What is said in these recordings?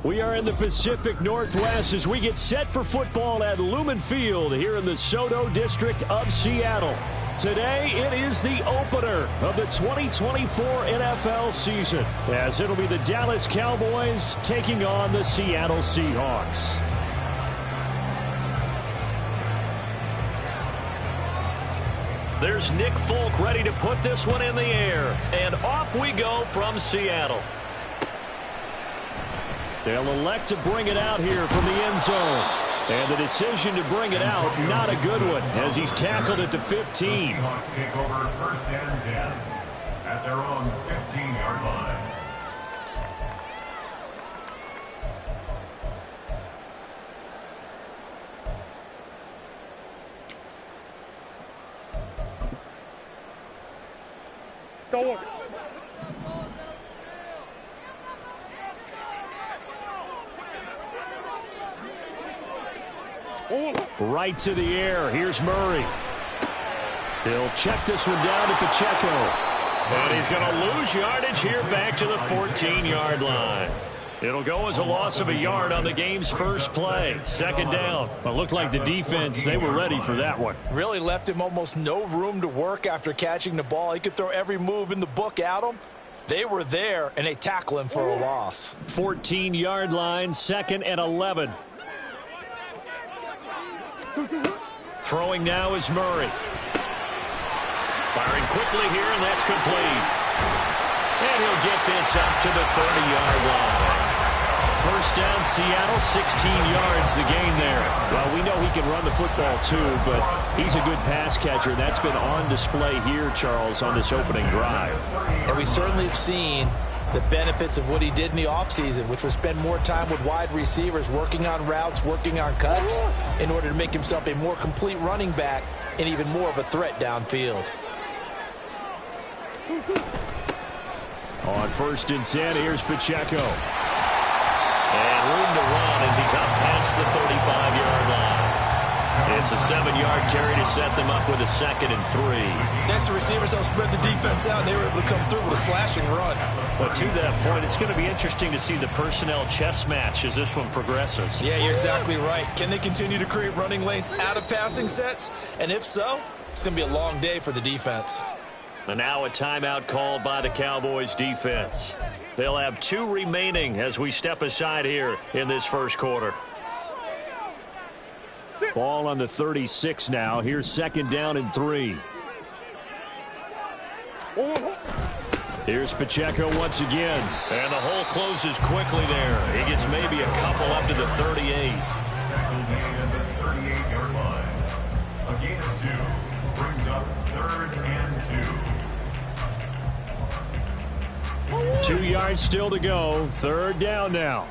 We are in the Pacific Northwest as we get set for football at Lumen Field here in the SoDo District of Seattle. Today, it is the opener of the 2024 NFL season, as it'll be the Dallas Cowboys taking on the Seattle Seahawks. There's Nick Folk ready to put this one in the air, and off we go from Seattle. They'll elect to bring it out here from the end zone. And the decision to bring it out, not a good one, as he's tackled at the 15. Seahawks take over first and 10 at their own 15-yard line. Go. Right to the air. Here's Murray. He'll check this one down to Pacheco. And he's going to lose yardage here back to the 14-yard line. It'll go as a loss of a yard on the game's first play. Second down. Well, it looked like the defense, they were ready for that one. Really left him almost no room to work after catching the ball. He could throw every move in the book at him. They were there, and they tackle him for a loss. 14-yard line, second and 11. Throwing now is Murray. Firing quickly here, and that's complete. And he'll get this up to the 30-yard line. First down, Seattle, 16 yards, the gain there. Well, we know he can run the football too, but he's a good pass catcher. That's been on display here, Charles, on this opening drive. And we certainly have seen the benefits of what he did in the offseason, which was spend more time with wide receivers, working on routes, working on cuts, in order to make himself a more complete running back and even more of a threat downfield. On first and 10, here's Pacheco. And room to run as he's up past the 35-yard line. It's a 7-yard carry to set them up with a second and 3. Next, the receivers help spread the defense out, and they were able to come through with a slashing run. But to that point, it's going to be interesting to see the personnel chess match as this one progresses. Yeah, you're exactly right. Can they continue to create running lanes out of passing sets? And if so, it's going to be a long day for the defense. And now a timeout called by the Cowboys defense. They'll have 2 remaining as we step aside here in this first quarter. Ball on the 36 now. Here's second down and 3. Here's Pacheco once again. And the hole closes quickly there. He gets maybe a couple up to the 38. Tackle gain at the 38-yard line. A gain of 2 brings up third and 2. 2 yards still to go. Third down now.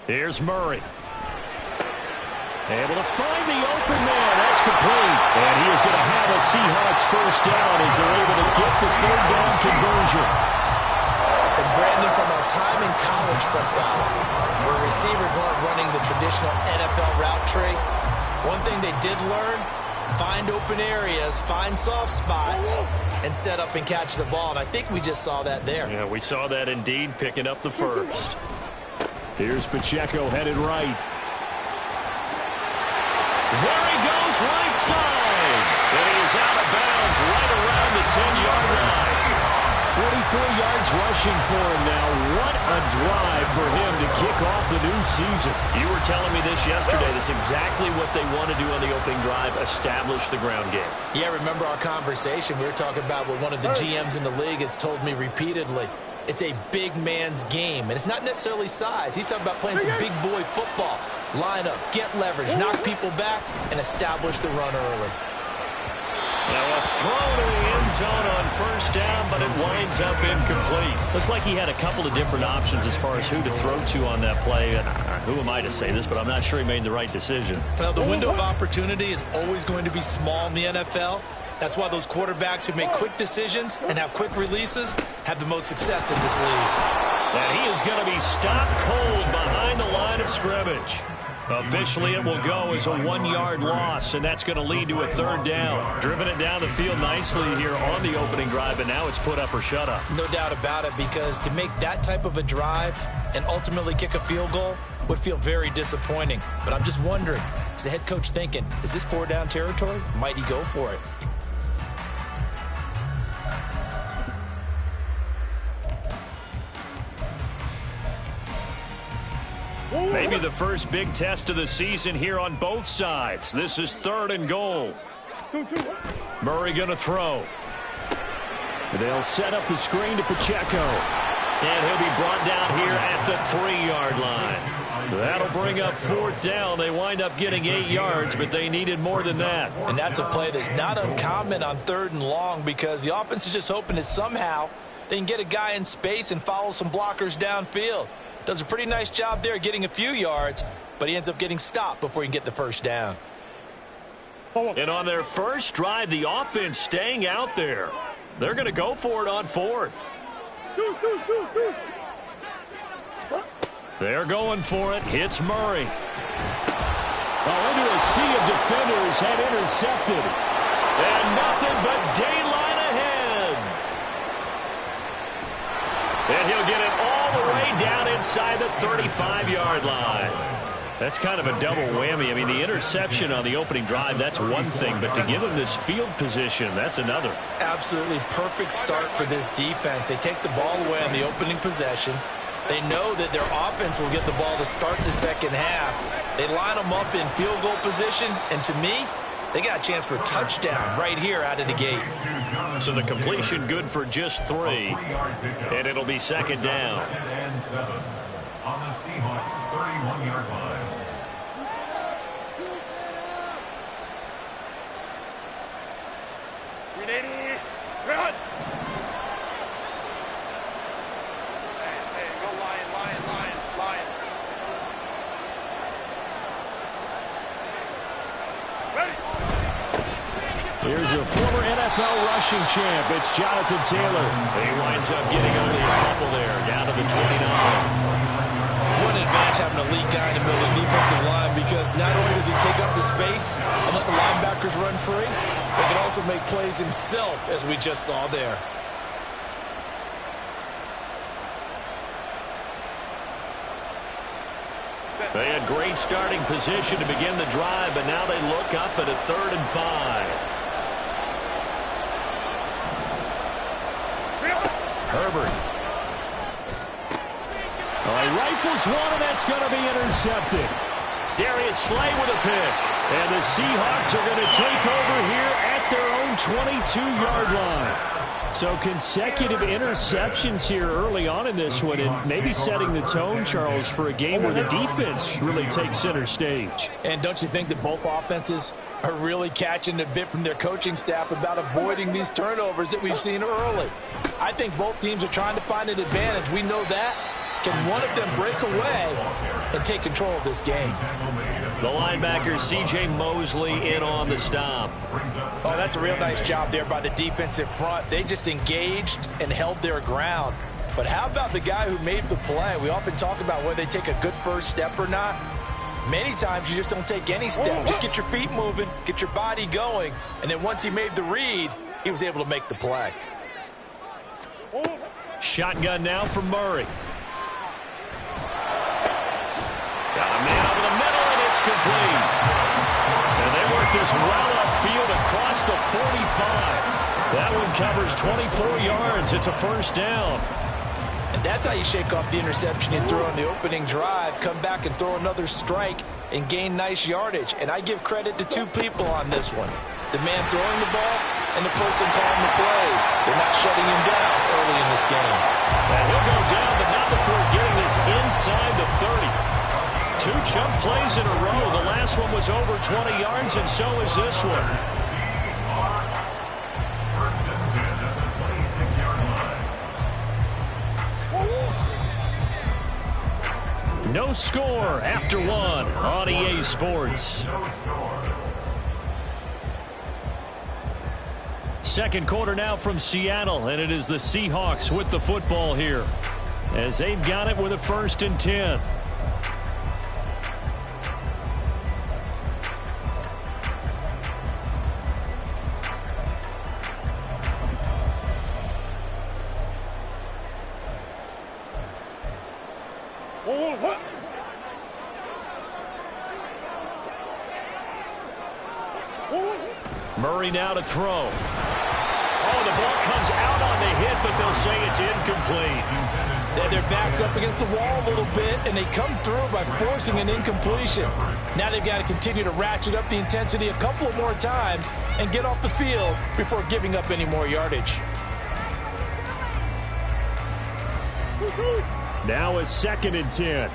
Here's Murray. Able to find the open man. That's complete. And he is going to have a Seahawks first down as they're able to get the third down conversion. And Brandon, from our time in college football, where receivers weren't running the traditional NFL route tree, one thing they did learn, find open areas, find soft spots, and set up and catch the ball. And I think we just saw that there. Yeah, we saw that indeed, picking up the first. Here's Pacheco headed right. There he goes, right side. And he is out of bounds right around the 10-yard line. 44 yards rushing for him now. What a drive for him to kick off the new season. You were telling me this yesterday. That's exactly what they want to do on the opening drive, establish the ground game. Yeah, remember our conversation. We were talking about what one of the GMs in the league has told me repeatedly. It's a big man's game, and it's not necessarily size. He's talking about playing some big boy football. Line up, get leverage, knock people back, and establish the run early. Now a throw to the end zone on first down, but it winds up incomplete. Looked like he had a couple of different options as far as who to throw to on that play. And who am I to say this, but I'm not sure he made the right decision. Well, the window of opportunity is always going to be small in the NFL. That's why those quarterbacks who make quick decisions and have quick releases have the most success in this league. And he is going to be stopped cold behind the line of scrimmage. Officially, it will go as a 1-yard loss, and that's going to lead to a third down. Driven it down the field nicely here on the opening drive, but now it's put up or shut up. No doubt about it, because to make that type of a drive and ultimately kick a field goal would feel very disappointing. But I'm just wondering, is the head coach thinking, is this 4-down territory? Might he go for it? Maybe the first big test of the season here on both sides. This is 3rd and goal. Murray going to throw. They'll set up the screen to Pacheco. And he'll be brought down here at the 3-yard line. That'll bring up 4th down. They wind up getting 8 yards, but they needed more than that. And that's a play that's not uncommon on 3rd and long, because the offense is just hoping that somehow they can get a guy in space and follow some blockers downfield. Does a pretty nice job there getting a few yards, but he ends up getting stopped before he can get the first down. And on their first drive, the offense staying out there. They're going to go for it on 4th. They're going for it. Hits Murray. Into a sea of defenders, had intercepted. And nothing but daylight ahead. And he'll get it all the way down inside the 35-yard line. That's kind of a double whammy. I mean, the interception on the opening drive, that's one thing, but to give him this field position, that's another. Absolutely perfect start for this defense. They take the ball away on the opening possession. They know that their offense will get the ball to start the second half. They line them up in field goal position, and to me, they got a chance for a touchdown right here out of the gate. So the completion good for just 3, and it'll be 2nd down. And 7 on the Seahawks 31-yard line. Run! Hey, go Lion. Ready? Here's a former NFL rushing champ. It's Jonathan Taylor. He winds up getting only a couple there, down to the 29. What an advantage having a elite guy in the middle of the defensive line, because not only does he take up the space and let the linebackers run free, but he can also make plays himself, as we just saw there. They had great starting position to begin the drive, but now they look up at a 3rd and 5. Herbert. He rifles one, and that's going to be intercepted. Darius Slay with a pick. And the Seahawks are going to take over here at their own 22-yard line. So consecutive interceptions here early on in this one, and maybe setting the tone, Charles, for a game where the defense really takes center stage. And don't you think that both offenses are really catching a bit from their coaching staff about avoiding these turnovers that we've seen early? I think both teams are trying to find an advantage. We know that. Can one of them break away and take control of this game? The linebacker, C.J. Mosley, in on the stop. Oh, that's a real nice job there by the defensive front. They just engaged and held their ground. But how about the guy who made the play? We often talk about whether they take a good first step or not. Many times you just don't take any step. Just get your feet moving, get your body going, and then once he made the read, he was able to make the play. Shotgun now from Murray. Got a man over the middle, and it's complete. And they work this well upfield across the 45. That one covers 24 yards. It's a first down. And that's how you shake off the interception you threw on the opening drive. Come back and throw another strike and gain nice yardage. And I give credit to two people on this one. The man throwing the ball and the person calling the plays. They're not shutting him down early in this game. And he'll go down, but not before getting this inside the 30. 2 chunk plays in a row. The last one was over 20 yards, and so is this one. First and 10 at the 26-yard line. No score after 1 on EA Sports. No score. Second quarter now from Seattle, and it is the Seahawks with the football here, as they've got it with a 1st and 10. Murray now to throw. Oh, the ball comes out on the hit, but they'll say it's incomplete. They have their backs up against the wall a little bit, and they come through by forcing an incompletion. Now they've got to continue to ratchet up the intensity a couple of more times and get off the field before giving up any more yardage. Now a 2nd and 10.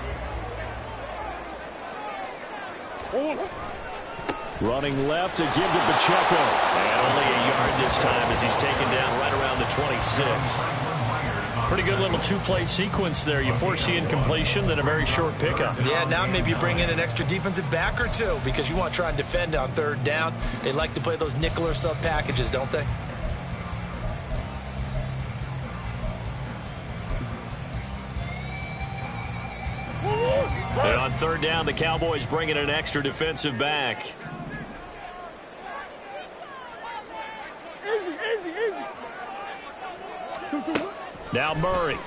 Running left to give to Pacheco. And only a yard this time as he's taken down right around the 26. Pretty good little two-play sequence there. You force the incompletion, then a very short pickup. Yeah, now maybe you bring in an extra defensive back or two because you want to try and defend on 3rd down. They like to play those nickel or sub packages, don't they? And on 3rd down, the Cowboys bring in an extra defensive back. Now Murray.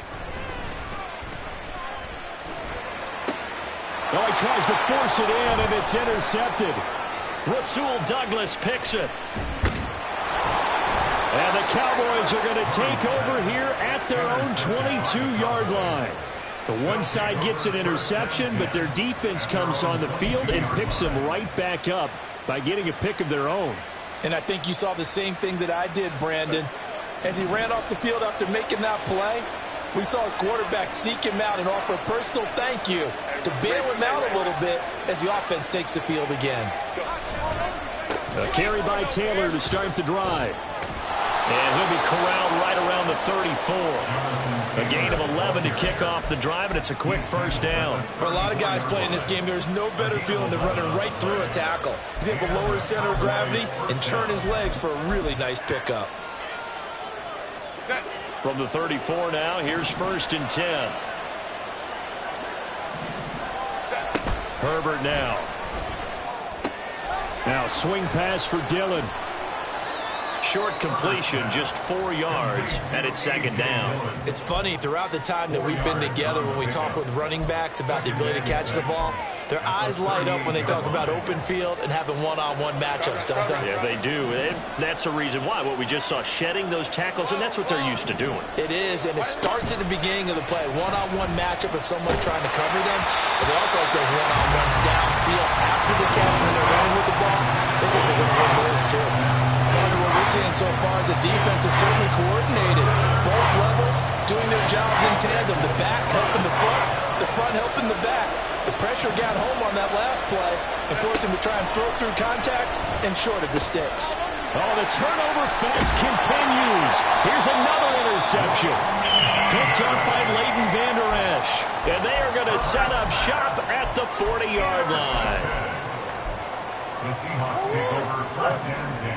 Oh, he tries to force it in, and it's intercepted. Rasul Douglas picks it. And the Cowboys are going to take over here at their own 22-yard line. The one side gets an interception, but their defense comes on the field and picks them right back up by getting a pick of their own. And I think you saw the same thing that I did, Brandon. As he ran off the field after making that play, we saw his quarterback seek him out and offer a personal thank you to bail him out a little bit as the offense takes the field again. A carry by Taylor to start the drive. And he'll be corralled right around the 34. A gain of 11 to kick off the drive, and it's a quick 1st down. For a lot of guys playing this game, there's no better feeling than running right through a tackle. He's able to lower his center of gravity and turn his legs for a really nice pickup. From the 34 now, here's 1st and 10. Herbert now. Now swing pass for Dillon. Short completion, just 4 yards, and it's 2nd down. It's funny, throughout the time that we've been together when we talk with running backs about the ability to catch the ball, their eyes light up when they talk about open field and having one-on-one matchups, don't they? Yeah, they do. And that's the reason why. What we just saw, shedding those tackles, and that's what they're used to doing. It is, and it starts at the beginning of the play. One-on-one matchup if someone's trying to cover them, but they also like those one-on-ones downfield after the catch when they're running with the ball. They think they're going to win those too. What we're seeing so far is the defense is certainly coordinated. Both levels doing their jobs in tandem. The back helping the front helping the back. The pressure got home on that last play and forced him to try and throw through contact and short of the sticks. Oh, the turnover fest continues. Here's another interception. Picked up by Leighton Vander Esch. And they are going to set up shop at the 40-yard line. The Seahawks take over 1st and 10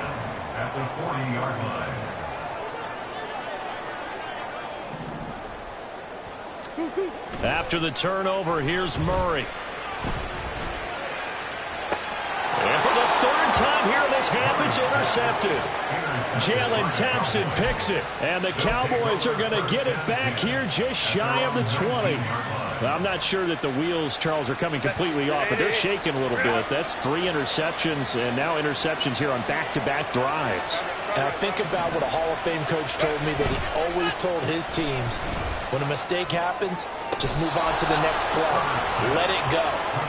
at the 40-yard line. After the turnover, here's Murray. And for the 3rd time here in this half, it's intercepted. Jalen Thompson picks it. And the Cowboys are going to get it back here just shy of the 20. Well, I'm not sure that the wheels, Charles, are coming completely off, but they're shaking a little bit. That's 3 interceptions, and now interceptions here on back-to-back drives. And I think about what a Hall of Fame coach told me that he always told his teams, when a mistake happens, just move on to the next play. Let it go.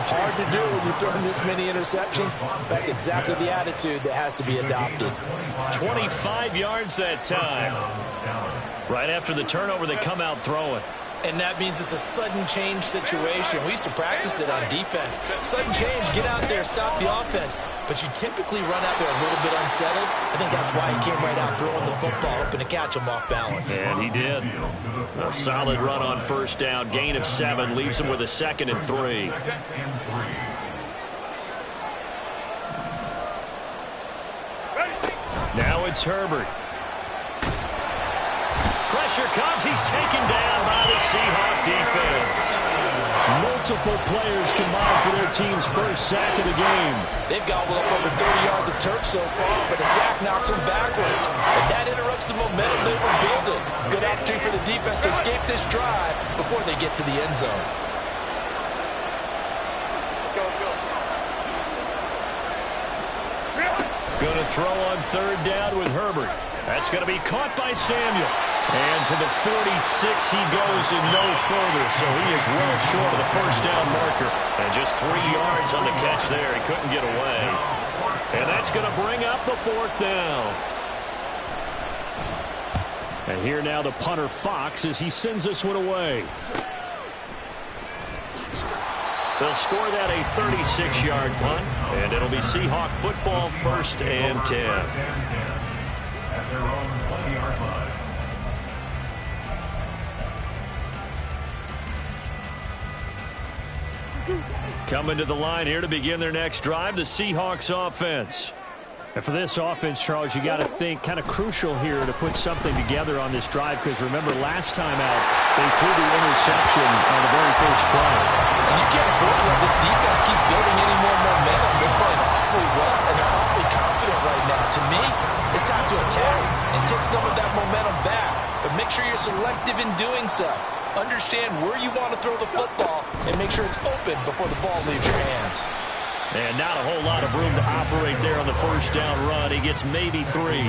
Hard to do when you've thrown this many interceptions. That's exactly the attitude that has to be adopted. 25 yards that time. Right after the turnover, they come out throwing. And that means it's a sudden change situation. We used to practice it on defense. Sudden change, get out there, stop the offense. But you typically run out there a little bit unsettled. I think that's why he came right out throwing the football, hoping to catch him off balance. And he did. A solid run on 1st down. Gain of 7 leaves him with a 2nd and 3. Now it's Herbert. Pressure comes. He's taken down by the Seahawk defense. Multiple players combined for their team's 1st sack of the game. They've gobbled up over 30 yards of turf so far, but the sack knocks them backwards. And that interrupts the momentum they were building. Good opportunity for the defense to escape this drive before they get to the end zone. Going to throw on third down with Herbert. That's going to be caught by Samuel. And to the 46 he goes and no further. So he is well short of the first down marker. And just 3 yards on the catch there. He couldn't get away. And that's going to bring up the fourth down. And here now the punter Fox as he sends this one away. They'll score that a 36-yard punt, and it'll be Seahawk football, 1st and 10. At their own 20-yard line. Coming to the line here to begin their next drive, the Seahawks offense. And for this offense, Charles, you got to think kind of crucial here to put something together on this drive, because remember last time out they threw the interception on the very first play. And you can't afford to let this defense keep building any more momentum. They're playing awfully well, and they're awfully confident right now. To me, it's time to attack and take some of that momentum back. But make sure you're selective in doing so. Understand where you want to throw the football and make sure it's open before the ball leaves your hands. And not a whole lot of room to operate there on the first down run. He gets maybe 3.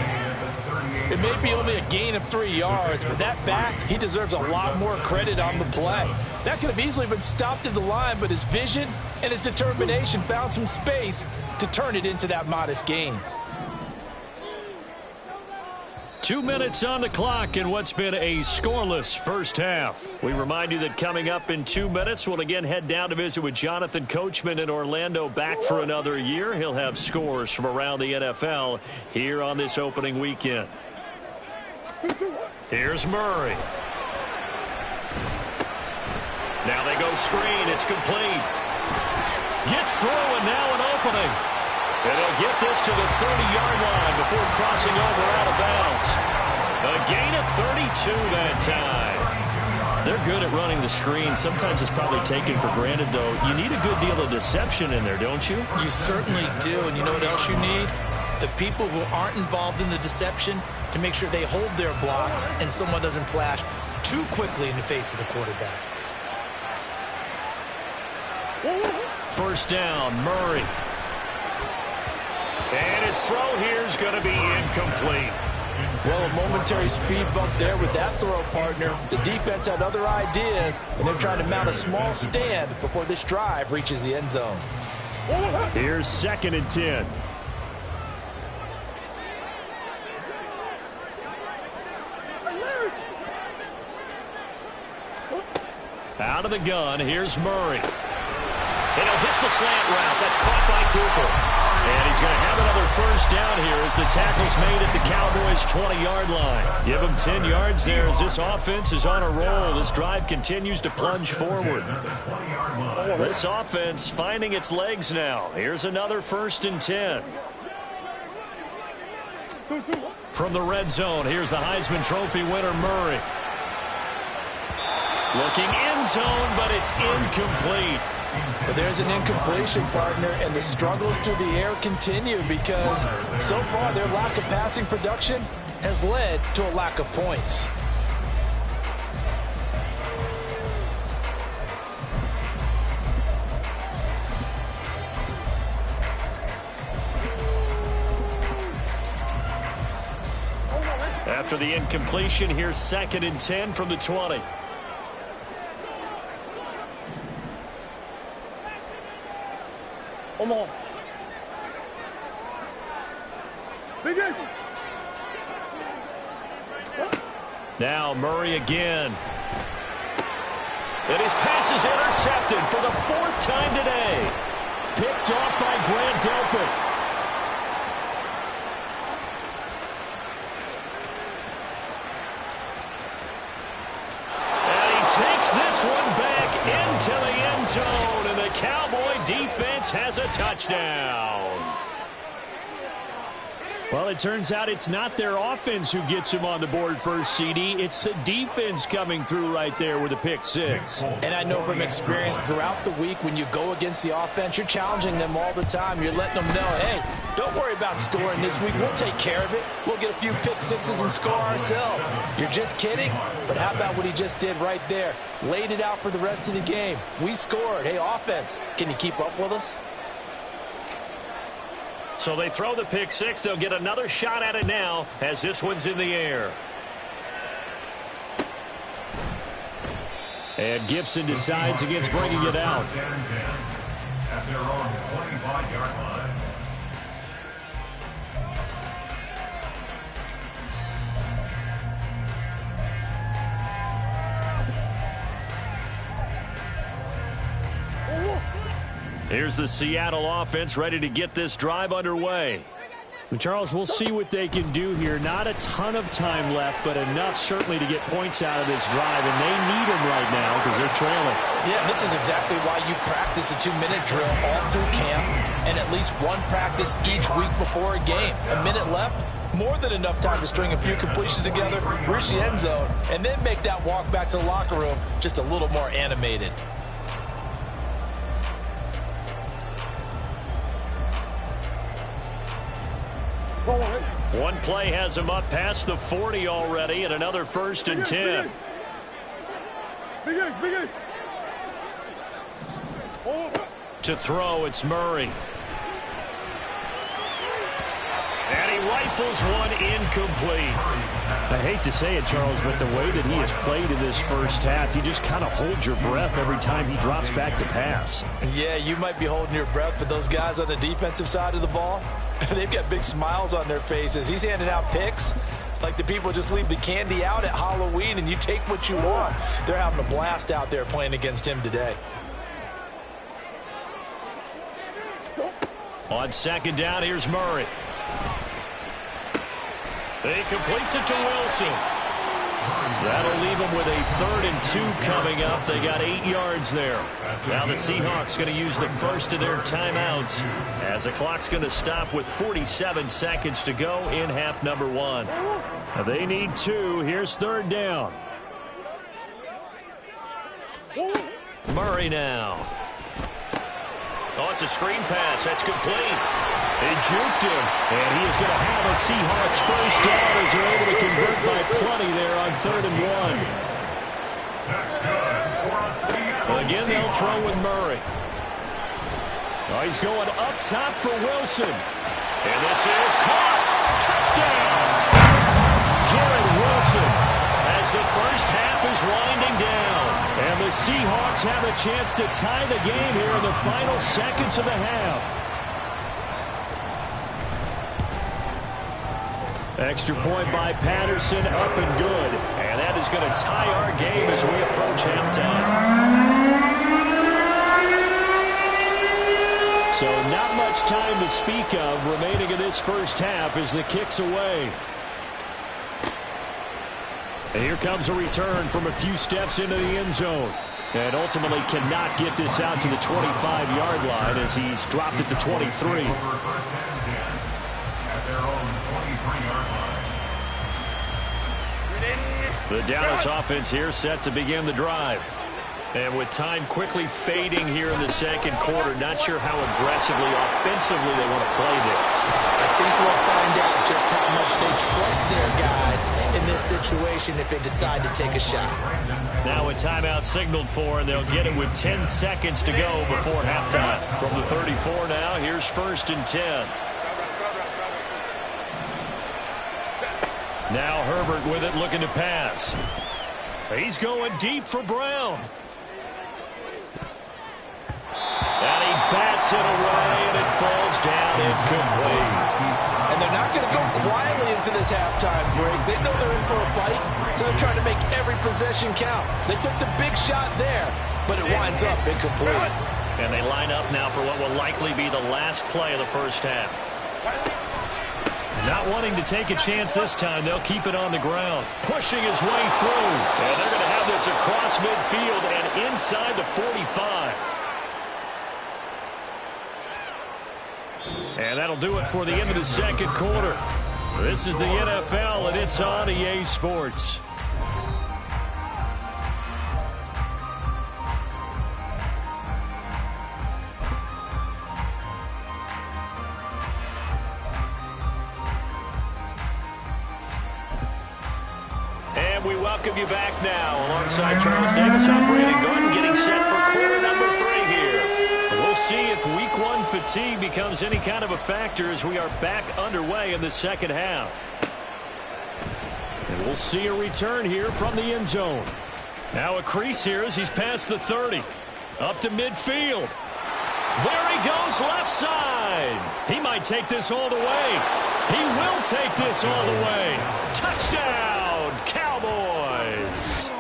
It may be only a gain of 3 yards, but that back, he deserves a lot more credit on the play. That could have easily been stopped at the line, but his vision and his determination found some space to turn it into that modest gain. 2 minutes on the clock in what's been a scoreless first half. We remind you that coming up in 2 minutes, we'll again head down to visit with Jonathan Coachman in Orlando, back for another year. He'll have scores from around the NFL here on this opening weekend. Here's Murray. Now they go screen. It's complete. Gets through, and now an opening. And he'll get this to the 30-yard line before crossing over out of bounds. A gain of 32 that time. They're good at running the screen. Sometimes it's probably taken for granted, though. You need a good deal of deception in there, don't you? You certainly do. And you know what else you need? The people who aren't involved in the deception to make sure they hold their blocks and someone doesn't flash too quickly in the face of the quarterback. First down, Murray. And his throw here is going to be incomplete. Well, a momentary speed bump there with that throw, partner. The defense had other ideas, and they're trying to mount a small stand before this drive reaches the end zone. Here's 2nd and 10. Out of the gun, here's Murray. And he'll hit the slant route. That's caught by Cooper. And he's going to have another first down here as the tackle's made at the Cowboys' 20-yard line. Give him 10 yards there as this offense is on a roll. This drive continues to plunge forward. This offense finding its legs now. Here's another 1st and 10. From the red zone, here's the Heisman Trophy winner, Murray. Looking end zone, but it's incomplete. But there's an incompletion, partner, and the struggles through the air continue because so far their lack of passing production has led to a lack of points. After the incompletion, here's 2nd and 10 from the 20. Come on. Biggest. Now Murray again. And his pass is intercepted for the 4th time today. Picked off by Grant Delpit. And he takes this one back into the end zone, and the Cowboy defense has a touchdown. Well, it turns out it's not their offense who gets him on the board first, CD. It's the defense coming through right there with a pick 6. And I know from experience throughout the week when you go against the offense, you're challenging them all the time. You're letting them know, hey, don't worry about scoring this week. We'll take care of it. We'll get a few pick 6s and score ourselves. You're just kidding? But how about what he just did right there? Laid it out for the rest of the game. We scored. Hey, offense, can you keep up with us? So they throw the pick six. They'll get another shot at it now as this one's in the air. And Gibson decides against bringing it out. At their own 25-yard line. Here's the Seattle offense ready to get this drive underway. And Charles, we'll see what they can do here. Not a ton of time left, but enough certainly to get points out of this drive, and they need them right now because they're trailing. Yeah, this is exactly why you practice a 2-minute drill all through camp and at least one practice each week before a game. A minute left, more than enough time to string a few completions together, reach the end zone, and then make that walk back to the locker room just a little more animated. One play has him up past the 40 already, and another 1st and 10. To throw, it's Murray. And he rifles one incomplete. I hate to say it, Charles, but the way that he has played in this first half, you just kind of hold your breath every time he drops back to pass. Yeah, you might be holding your breath, but those guys on the defensive side of the ball, they've got big smiles on their faces. He's handing out picks like the people just leave the candy out at Halloween and you take what you want. They're having a blast out there playing against him today. On 2nd down, here's Murray. He completes it to Wilson. That'll leave them with a 3rd and 2 coming up. They got 8 yards there. Now the Seahawks going to use the first of their timeouts as the clock's going to stop with 47 seconds to go in half number 1. They need 2. Here's 3rd down. Murray now. Oh, it's a screen pass. That's complete. They juked him, and he is going to have a Seahawks first down as they're able to convert by plenty there on 3rd and 1. Again, they'll throw with Murray. Oh, he's going up top for Wilson. And this is caught. Touchdown! Garrett Wilson as the first half is winding down. And the Seahawks have a chance to tie the game here in the final seconds of the half. Extra point by Patterson, up and good. And that is going to tie our game as we approach halftime. So not much time to speak of remaining in this first half as the kick's away. And here comes a return from a few steps into the end zone. And ultimately cannot get this out to the 25-yard line as he's dropped at the 23. The Dallas offense here set to begin the drive. And with time quickly fading here in the second quarter, not sure how aggressively, offensively they want to play this. I think we'll find out just how much they trust their guys in this situation if they decide to take a shot. Now a timeout signaled for, and they'll get it with 10 seconds to go before halftime. From the 34 now, here's 1st and 10. Now Herbert with it, looking to pass. He's going deep for Brown. And he bats it away, and it falls down incomplete. And they're not going to go quietly into this halftime break. They know they're in for a fight, so they're trying to make every possession count. They took the big shot there, but it winds up incomplete. And they line up now for what will likely be the last play of the first half. Not wanting to take a chance this time, they'll keep it on the ground. Pushing his way through. And they're going to have this across midfield and inside the 45. And that'll do it for the end of the second quarter. This is the NFL, and it's on EA Sports. And we welcome you back now. Alongside Charles Davis, I'm Brandon Gordon, getting set for quarter number 3 here. We'll see if week one fatigue becomes any kind of a factor as we are back underway in the second half. And we'll see a return here from the end zone. Now a crease here as he's past the 30. Up to midfield. There he goes, left side. He might take this all the way. He will take this all the way. Touchdown, Cowboys.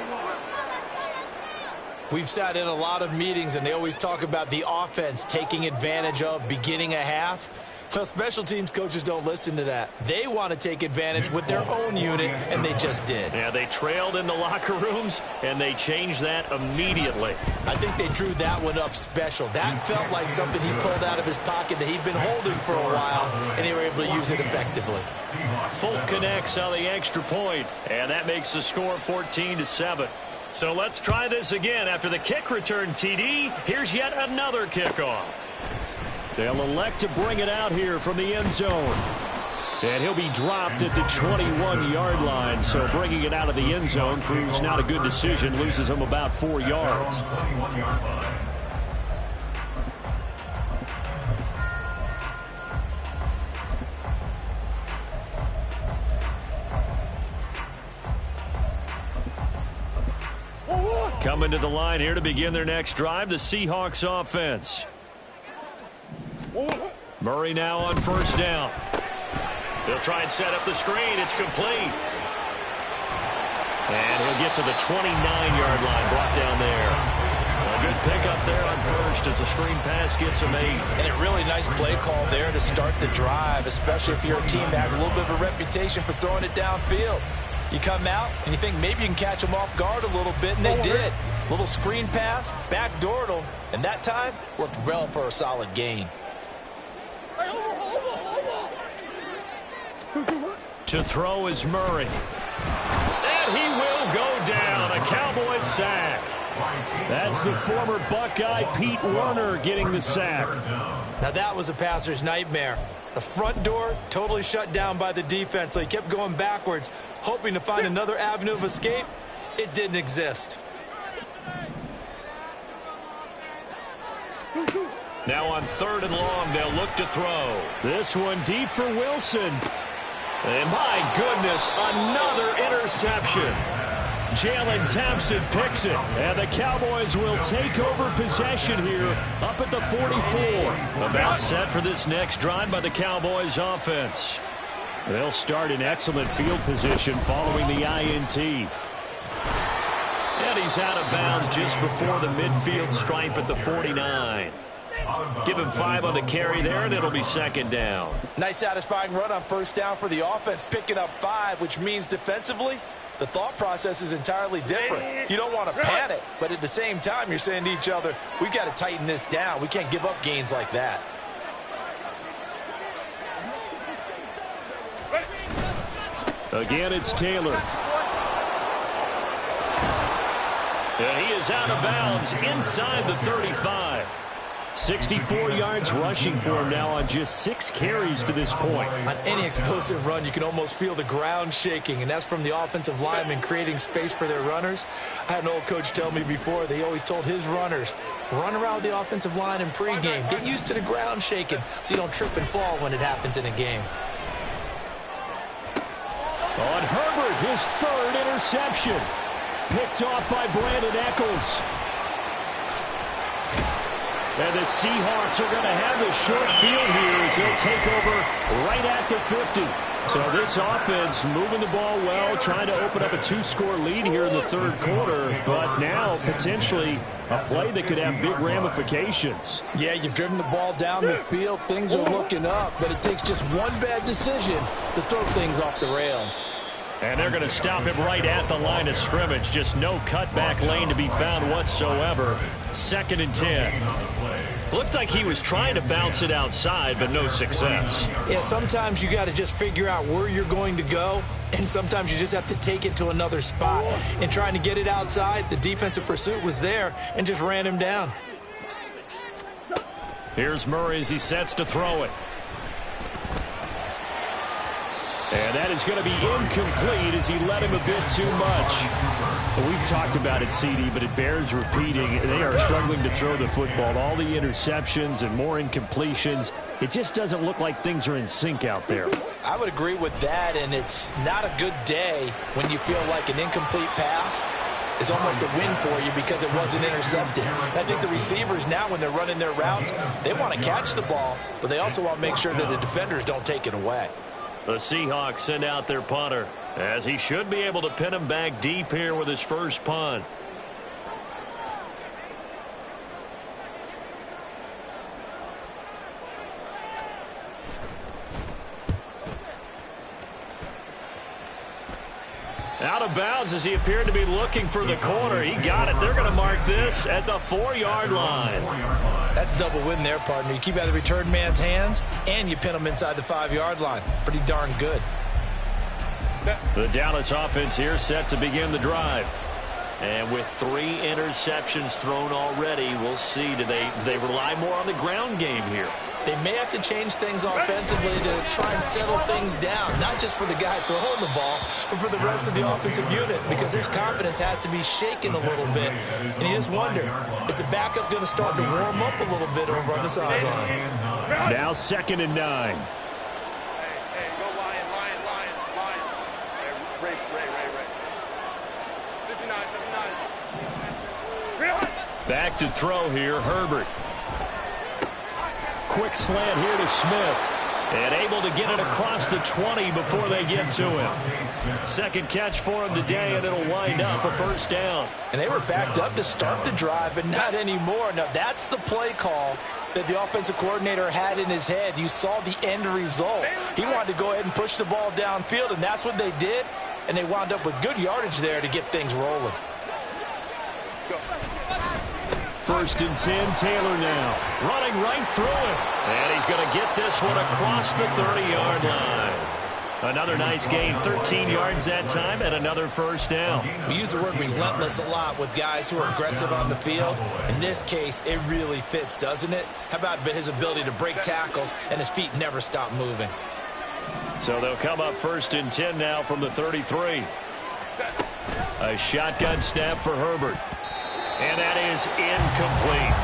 We've sat in a lot of meetings, and they always talk about the offense taking advantage of beginning a half. Well, special teams coaches don't listen to that. They want to take advantage with their own unit, and they just did. Yeah, they trailed in the locker rooms, and they changed that immediately. I think they drew that one up special. That felt like something he pulled out of his pocket that he'd been holding for a while, and they were able to use it effectively. Folk connects on the extra point, and that makes the score 14-7. So let's try this again. After the kick return TD, here's yet another kickoff. They'll elect to bring it out here from the end zone. And he'll be dropped at the 21-yard line. So bringing it out of the end zone proves not a good decision. Loses him about 4 yards. Coming to the line here to begin their next drive, the Seahawks offense. Murray now on first down. They'll try and set up the screen. It's complete. And he'll get to the 29-yard line, brought down there. A good pickup there on first as the screen pass gets him 8. And a really nice play call there to start the drive, especially if you're a team that has a little bit of a reputation for throwing it downfield. You come out and you think maybe you can catch them off guard a little bit, and they did. Little screen pass, backdoored them, and that time worked well for a solid gain. To throw is Murray. And he will go down. A Cowboys sack. That's the former Buckeye Pete Werner getting the sack. Now that was a passer's nightmare. The front door totally shut down by the defense, so he kept going backwards, hoping to find another avenue of escape. It didn't exist. Now on 3rd and long, they'll look to throw. This one deep for Wilson. And my goodness, another interception. Jalen Thompson picks it, and the Cowboys will take over possession here up at the 44. About set for this next drive by the Cowboys offense. They'll start in excellent field position following the INT. And he's out of bounds just before the midfield stripe at the 49. Give him 5 on the carry there, and it'll be 2nd down. Nice satisfying run on first down for the offense, picking up 5, which means defensively, the thought process is entirely different. You don't want to panic, but at the same time, you're saying to each other, we've got to tighten this down. We can't give up gains like that. Again, it's Taylor. And he is out of bounds inside the 35. 64 yards rushing for him now on just 6 carries to this point. On any explosive run, you can almost feel the ground shaking, and that's from the offensive linemen creating space for their runners. I had an old coach tell me before, they always told his runners, run around the offensive line in pregame. Get used to the ground shaking so you don't trip and fall when it happens in a game. On Herbert, his 3rd interception. Picked off by Brandon Echols. And the Seahawks are going to have the short field here as they'll take over right at the 50. So this offense moving the ball well, trying to open up a 2-score lead here in the 3rd quarter, but now potentially a play that could have big ramifications. Yeah, you've driven the ball down the field. Things are looking up, but it takes just one bad decision to throw things off the rails. And they're going to stop him right at the line of scrimmage. Just no cutback lane to be found whatsoever. 2nd and 10. Looked like he was trying to bounce it outside, but no success. Yeah, sometimes you got to just figure out where you're going to go, and sometimes you just have to take it to another spot. And trying to get it outside, the defensive pursuit was there and just ran him down. Here's Murray as he sets to throw it. And that is going to be incomplete as he let him a bit too much. Well, we've talked about it, CD, but it bears repeating. They are struggling to throw the football. All the interceptions and more incompletions. It just doesn't look like things are in sync out there. I would agree with that, and it's not a good day when you feel like an incomplete pass is almost a win for you because it wasn't intercepted. I think the receivers now, when they're running their routes, they want to catch the ball, but they also want to make sure that the defenders don't take it away. The Seahawks send out their punter, as he should be able to pin him back deep here with his first punt. Out of bounds as he appeared to be looking for the corner. He got it. They're going to mark this at the 4-yard line. That's double win there, partner. You keep out of the return man's hands, and you pin him inside the 5-yard line. Pretty darn good. The Dallas offense here set to begin the drive. And with 3 interceptions thrown already, we'll see. Do they rely more on the ground game here? They may have to change things offensively to try and settle things down, not just for the guy throwing the ball, but for the rest of the offensive unit, because his confidence has to be shaken a little bit. And you just wonder, is the backup going to start to warm up a little bit over on the sideline? Now 2nd and 9. Hey, go Lion. Ray. 59. Back to throw here, Herbert. Quick slant here to Smith. And able to get it across the 20 before they get to him. Second catch for him today, and it'll wind up a first down. And they were backed up to start the drive, but not anymore. Now, that's the play call that the offensive coordinator had in his head. You saw the end result. He wanted to go ahead and push the ball downfield, and that's what they did. And they wound up with good yardage there to get things rolling. 1st and 10, Taylor now. Running right through it. And he's going to get this one across the 30-yard line. Another nice gain, 13 yards that time, and another first down. We use the word relentless a lot with guys who are aggressive on the field. In this case, it really fits, doesn't it? How about his ability to break tackles and his feet never stop moving? So they'll come up 1st and 10 now from the 33. A shotgun snap for Herbert. And that is incomplete.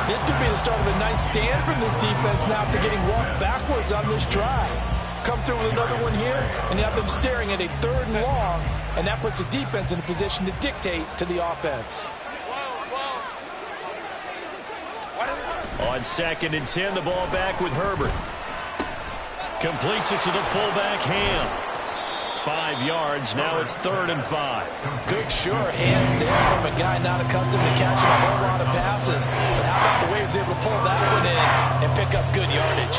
This could be the start of a nice stand from this defense now after getting walked backwards on this drive. Come through with another one here, and you have them staring at a 3rd and long, and that puts the defense in a position to dictate to the offense. On 2nd and 10, the ball back with Herbert. Completes it to the fullback, Ham. 5 yards, now it's 3rd and 5. Good, sure hands there from a guy not accustomed to catching a whole lot of passes. But how about the way he was able to pull that one in and pick up good yardage?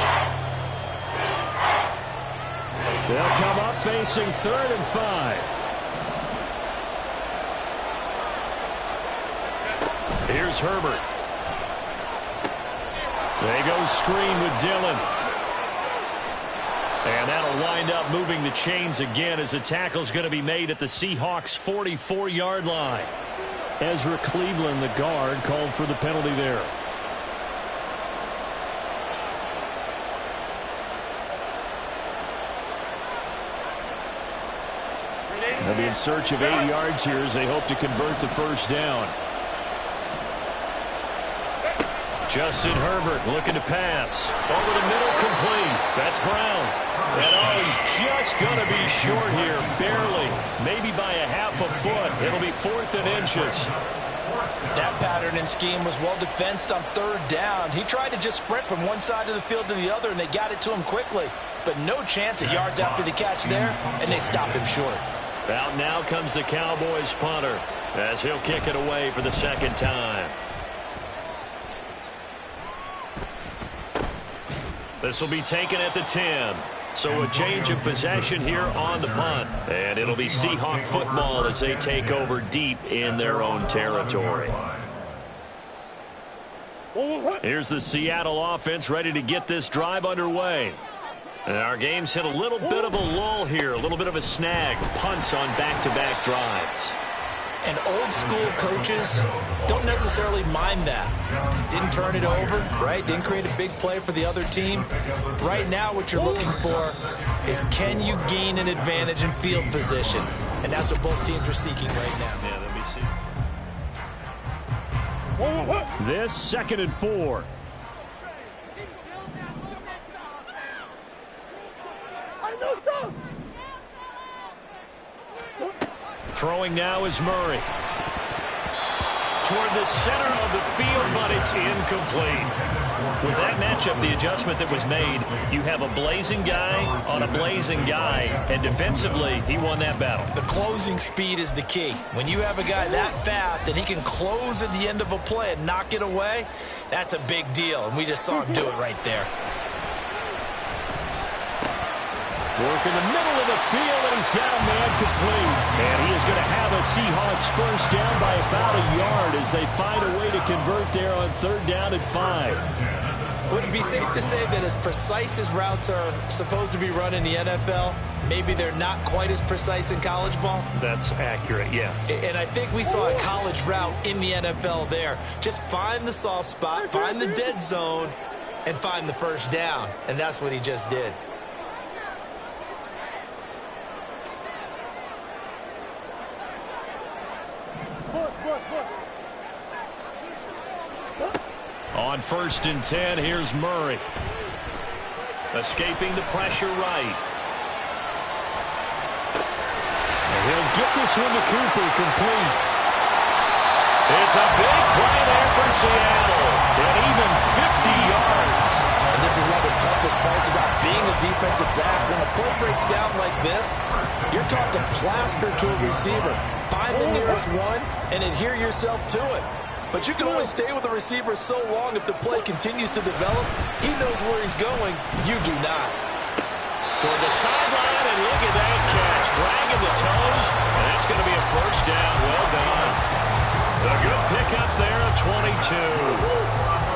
They'll come up facing 3rd and 5. Here's Herbert. They go screen with Dillon. And that'll wind up moving the chains again as the tackle's going to be made at the Seahawks' 44-yard line. Ezra Cleveland, the guard, called for the penalty there. They'll be in search of 8 yards here as they hope to convert the first down. Justin Herbert looking to pass. Over the middle, complete. That's Brown. And he's just going to be short here, barely. Maybe by a half a foot. It'll be 4th and inches. That pattern and scheme was well defensed on 3rd down. He tried to just sprint from one side of the field to the other, and they got it to him quickly. But no chance at yards after the catch there, and they stopped him short. Out now comes the Cowboys punter as he'll kick it away for the 2nd time. This will be taken at the 10. So a change of possession here on the punt. And it'll be Seahawk football as they take over deep in their own territory. Here's the Seattle offense ready to get this drive underway. And our game's hit a little bit of a lull here, a little bit of a snag. Punts on back-to-back drives. And old school coaches don't necessarily mind that. Didn't turn it over, right? Didn't create a big play for the other team. Right now what you're looking for is, can you gain an advantage in field position? And that's what both teams are seeking right now. Yeah, let me see. This 2nd and 4. Throwing now is Murray. Toward the center of the field, but it's incomplete. With that matchup, the adjustment that was made, you have a blazing guy on a blazing guy, and defensively, he won that battle. The closing speed is the key. When you have a guy that fast and he can close at the end of a play and knock it away, that's a big deal, and we just saw him do it right there. Work in the middle of the field, and he's got a man complete. And he is going to have a Seahawks first down by about a yard as they find a way to convert there on 3rd down and 5. Would it be safe to say that as precise as routes are supposed to be run in the NFL, maybe they're not quite as precise in college ball? That's accurate, yeah. And I think we saw a college route in the NFL there. Just find the soft spot, find the dead zone, and find the first down. And that's what he just did. On 1st and 10, here's Murray. Escaping the pressure right. And he'll get this one to Cooper, complete. It's a big play there for Seattle. And even 50 yards. And this is one of the toughest parts about being a defensive back. When a play breaks down like this, you're taught to plaster to a receiver. Find the nearest one and adhere yourself to it. But you can only stay with the receiver so long if the play continues to develop. He knows where he's going. You do not. Toward the sideline, and look at that catch. Dragging the toes, and that's going to be a first down. Well done. A good pickup there at 22.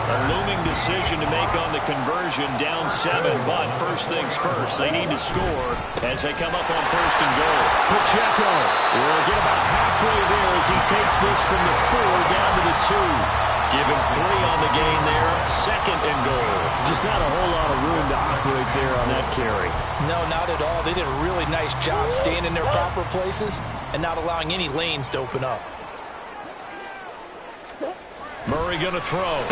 A looming decision to make on the conversion, down 7, but first things first, they need to score as they come up on 1st and goal. Pacheco will get about halfway there as he takes this from the 4 down to the 2. Give him 3 on the gain there, 2nd and goal. Just not a whole lot of room to operate there on that carry. No, not at all. They did a really nice job staying in their proper places and not allowing any lanes to open up. Murray going to throw.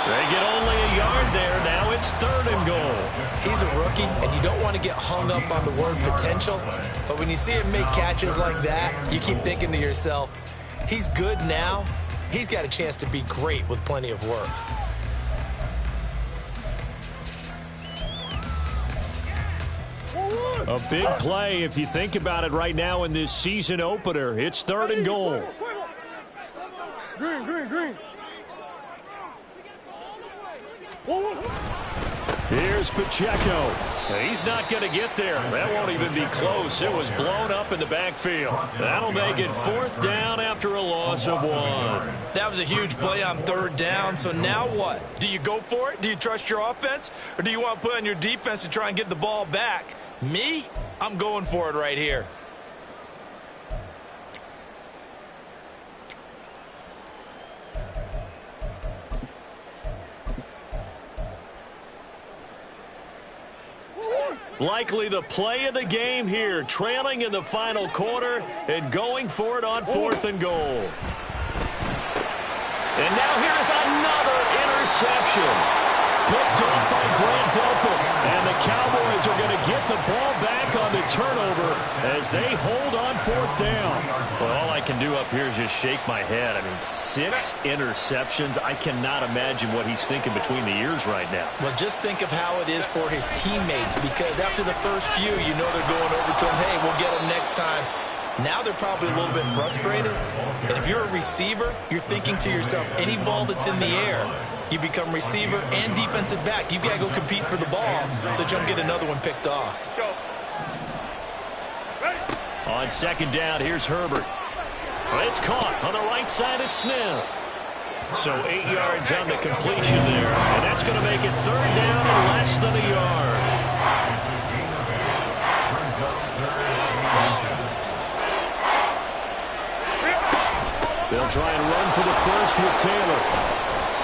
They get only a yard there. Now it's 3rd and goal. He's a rookie, and you don't want to get hung up on the word potential. But when you see him make catches like that, you keep thinking to yourself, he's good now. He's got a chance to be great with plenty of work. A big play if you think about it right now in this season opener. It's 3rd and goal. Green. Here's Pacheco. He's not going to get there. That won't even be close. It was blown up in the backfield. That'll make it 4th down after a loss of 1. That was a huge play on 3rd down. So now what? Do you go for it? Do you trust your offense? Or do you want to put on your defense to try and get the ball back? Me? I'm going for it right here. Likely the play of the game here, trailing in the final quarter and going for it on 4th and goal. And now here's another interception. Picked off by Grant Delpit. And the Cowboys are going to get the ball back on the turnover as they hold on 4th down. Well, all I can do up here is just shake my head. I mean, 6 interceptions. I cannot imagine what he's thinking between the ears right now. Well, just think of how it is for his teammates, because after the first few, you know they're going over to him, hey, we'll get him next time. Now they're probably a little bit frustrated. And if you're a receiver, you're thinking to yourself, any ball that's in the air, you become receiver and defensive back. You've got to go compete for the ball so you don't get another one picked off. On 2nd down, here's Herbert. It's caught on the right side at Smith. So 8 yards on the completion there, and that's going to make it 3rd down and less than a yard. They'll try and run for the first with Taylor.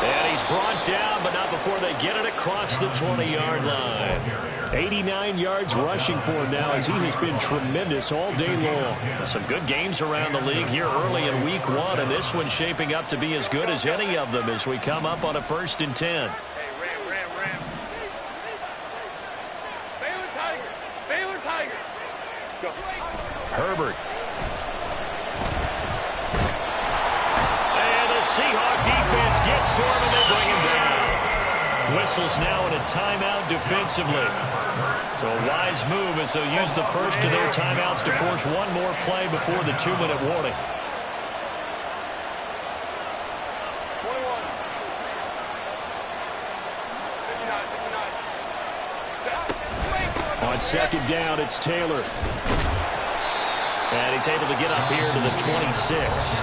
And he's brought down, but not before they get it across the 20-yard line. 89 yards rushing for him now as he has been tremendous all day long. Some good games around the league here early in week 1, and this one's shaping up to be as good as any of them as we come up on a 1st and 10. Hey, Ram. Baylor Tiger. Let's go. Herbert. And the Seahawk defense gets to him, and they bring him down. Whistles now in a timeout defensively. So a wise move as they'll use the first of their timeouts to force one more play before the 2-minute warning. 21. 59. On 2nd down, it's Taylor. And he's able to get up here to the 26.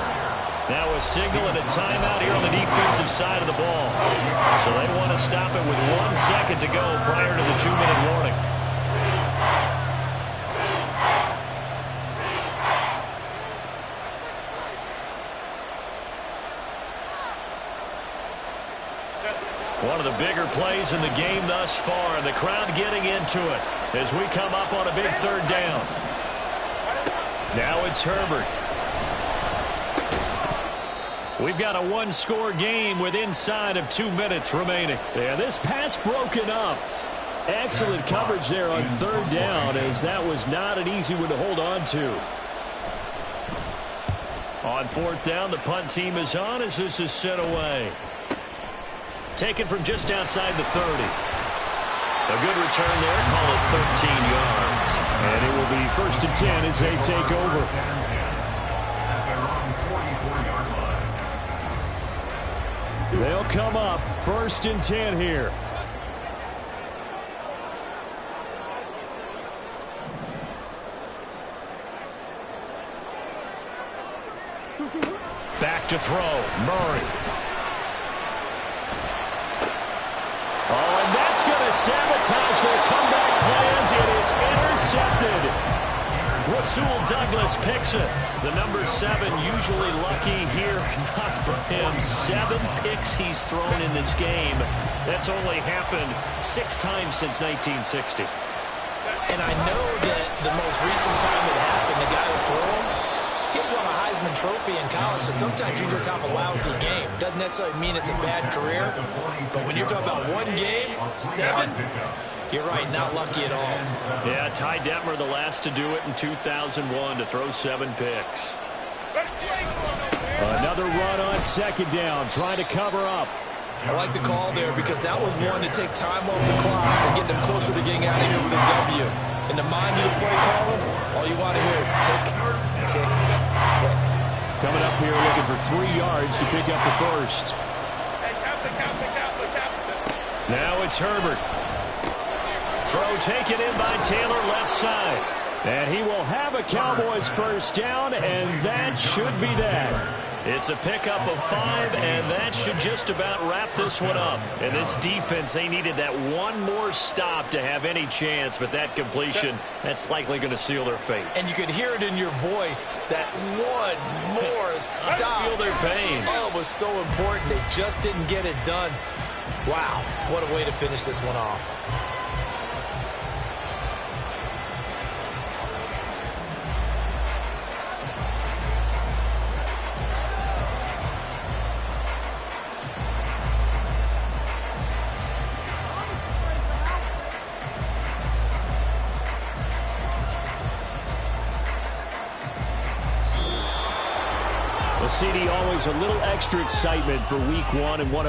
Now a signal and a timeout here on the defensive side of the ball. So they want to stop it with 1 second to go prior to the 2-minute warning. One of the bigger plays in the game thus far, and the crowd getting into it as we come up on a big 3rd down. Now it's Herbert. We've got a 1-score game with inside of 2 minutes remaining. Yeah, this pass broken up. Excellent coverage there on 3rd down, as that was not an easy one to hold on to. On 4th down, the punt team is on as this is sent away. Taken from just outside the 30. A good return there, call it 13 yards. And it will be 1st and 10 as they take over. They'll come up 1st and 10 here. Back to throw, Murray. Oh, and that's going to sabotage their comeback plans. It is intercepted. Rasul Douglas picks it. The number 7 usually lucky here. Not for him. 7 picks he's thrown in this game. That's only happened 6 times since 1960. And I know that the most recent time it happened, the guy who threw him, he won a Heisman Trophy in college, so sometimes you just have a lousy game. Doesn't necessarily mean it's a bad career, but when you're talking about 1 game, 7, you're right, not lucky at all. Yeah, Ty Detmer, the last to do it in 2001, to throw 7 picks. Another run on 2nd down, trying to cover up. I like the call there because that was one to take time off the clock and get them closer to getting out of here with a W. In the mind of the play caller, all you want to hear is tick, tick, tick. Coming up here looking for 3 yards to pick up the first. Hey, captain. Now it's Herbert. Throw taken in by Taylor, left side. And he will have a Cowboys first down, and that should be that. It's a pickup of 5, and that should just about wrap this one up. And this defense, they needed that one more stop to have any chance, but that completion, that's likely going to seal their fate. And you could hear it in your voice, that one more stop. I feel their pain. Oh, it was so important. They just didn't get it done. Wow, what a way to finish this one off. CD, always a little extra excitement for week 1 and one